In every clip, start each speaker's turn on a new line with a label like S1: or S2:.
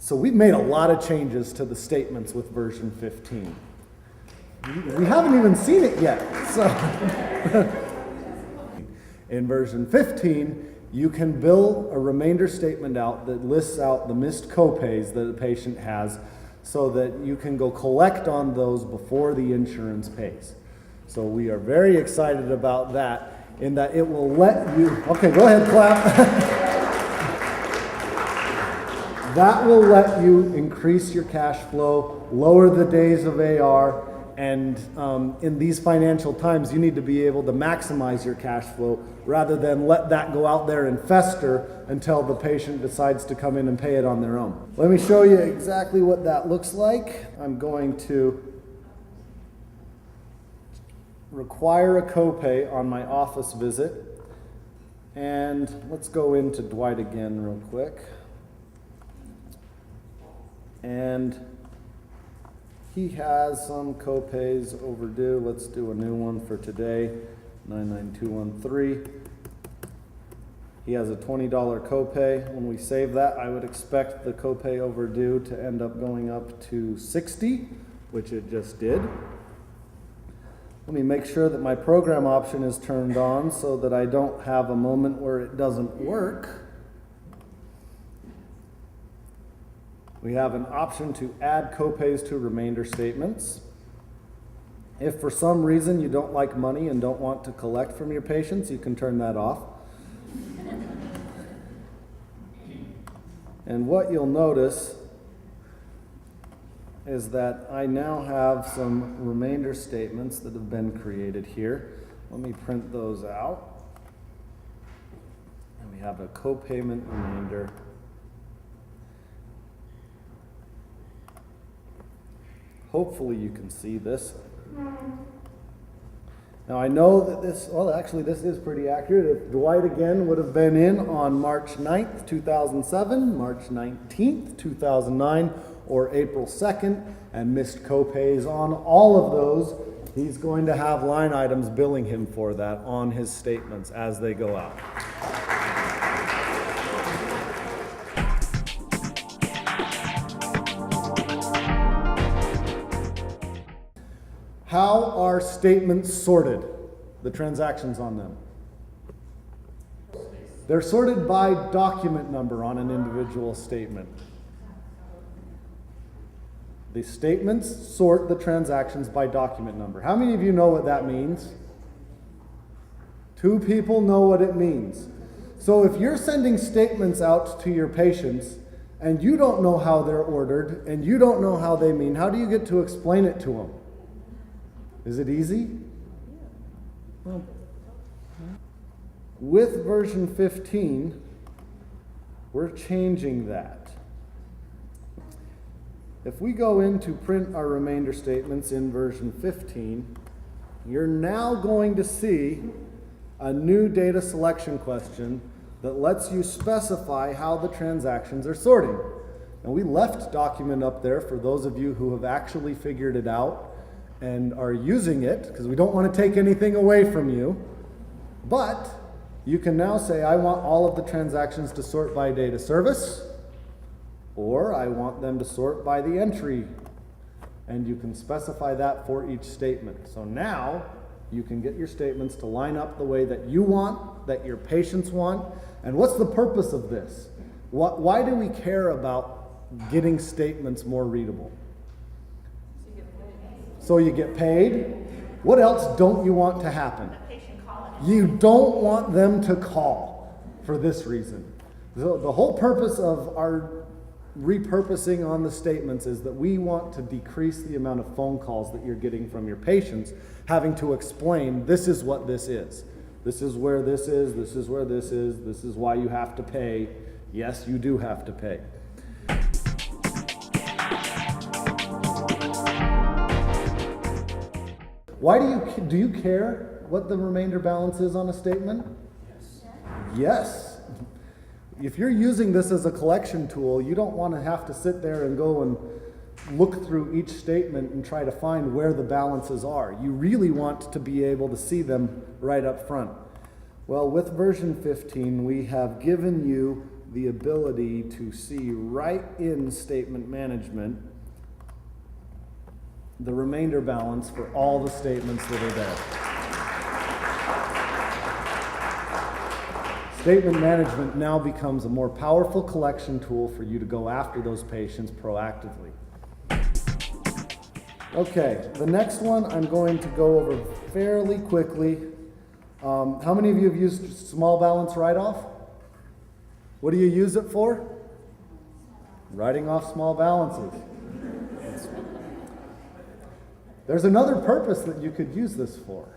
S1: So we've made a lot of changes to the statements with version 15. We haven't even seen it yet. So in version 15, you can bill a remainder statement out that lists out the missed copays that a patient has so that you can go collect on those before the insurance pays. So we are very excited about that in that it will let you, okay, go ahead, clap. That will let you increase your cash flow, lower the days of AR, and in these financial times, you need to be able to maximize your cash flow rather than let that go out there and fester until the patient decides to come in and pay it on their own. Let me show you exactly what that looks like. I'm going to require a copay on my office visit. And let's go into Dwight again real quick. And he has some copays overdue. Let's do a new one for today, 99213. He has a $20 copay. When we save that, I would expect the copay overdue to end up going up to $60, which it just did. Let me make sure that my program option is turned on so that I don't have a moment where it doesn't work. We have an option to add copays to remainder statements. If for some reason you don't like money and don't want to collect from your patients, you can turn that off. And what you'll notice is that I now have some remainder statements that have been created here. Let me print those out. And we have a copayment remainder. Hopefully you can see this. Now I know that this is pretty accurate. If Dwight again would have been in on March 9th, 2007, March 19th, 2009, or April 2nd, and missed copays on all of those, he's going to have line items billing him for that on his statements as they go out. How are statements sorted? The transactions on them. They're sorted by document number on an individual statement. The statements sort the transactions by document number. How many of you know what that means? 2 people know what it means. So if you're sending statements out to your patients and you don't know how they're ordered and you don't know how they mean, how do you get to explain it to them? Is it easy? Well, with version 15, we're changing that. If we go in to print our remainder statements in version 15, you're now going to see a new data selection question that lets you specify how the transactions are sorting. And we left document up there for those of you who have actually figured it out and are using it, because we don't want to take anything away from you. But you can now say, I want all of the transactions to sort by date of service, or I want them to sort by the entry. And you can specify that for each statement. So now you can get your statements to line up the way that you want, that your patients want. And what's the purpose of this? Why do we care about getting statements more readable? So you get paid. What else don't you want to happen? You don't want them to call for this reason. The whole purpose of our repurposing on the statements is that we want to decrease the amount of phone calls that you're getting from your patients having to explain, this is what this is. This is where this is. This is where this is. This is why you have to pay. Yes, you do have to pay. Why do you care what the remainder balance is on a statement? Yes. If you're using this as a collection tool, you don't want to have to sit there and go and look through each statement and try to find where the balances are. You really want to be able to see them right up front. Well, with version 15, we have given you the ability to see right in statement management the remainder balance for all the statements that are there. Statement management now becomes a more powerful collection tool for you to go after those patients proactively. Okay, the next one I'm going to go over fairly quickly. How many of you have used small balance write-off? What do you use it for? Writing off small balances. There's another purpose that you could use this for.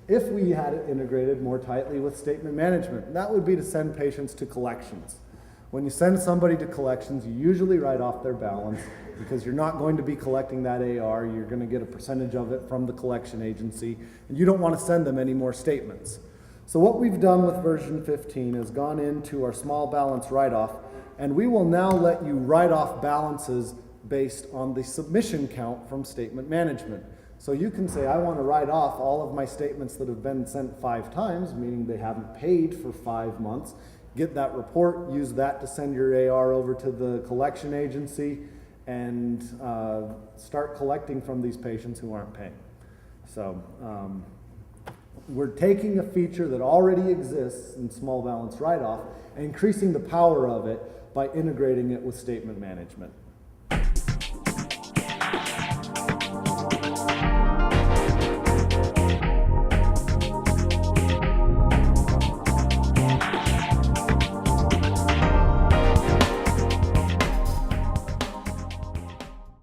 S1: If we had it integrated more tightly with statement management, that would be to send patients to collections. When you send somebody to collections, you usually write off their balance because you're not going to be collecting that AR. You're going to get a percentage of it from the collection agency, and you don't want to send them any more statements. So what we've done with version 15 is gone into our small balance write-off, and we will now let you write off balances based on the submission count from statement management. So you can say, I want to write off all of my statements that have been sent 5 times, meaning they haven't paid for 5 months. Get that report, use that to send your AR over to the collection agency, and start collecting from these patients who aren't paying. So we're taking a feature that already exists in small balance write-off and increasing the power of it by integrating it with statement management.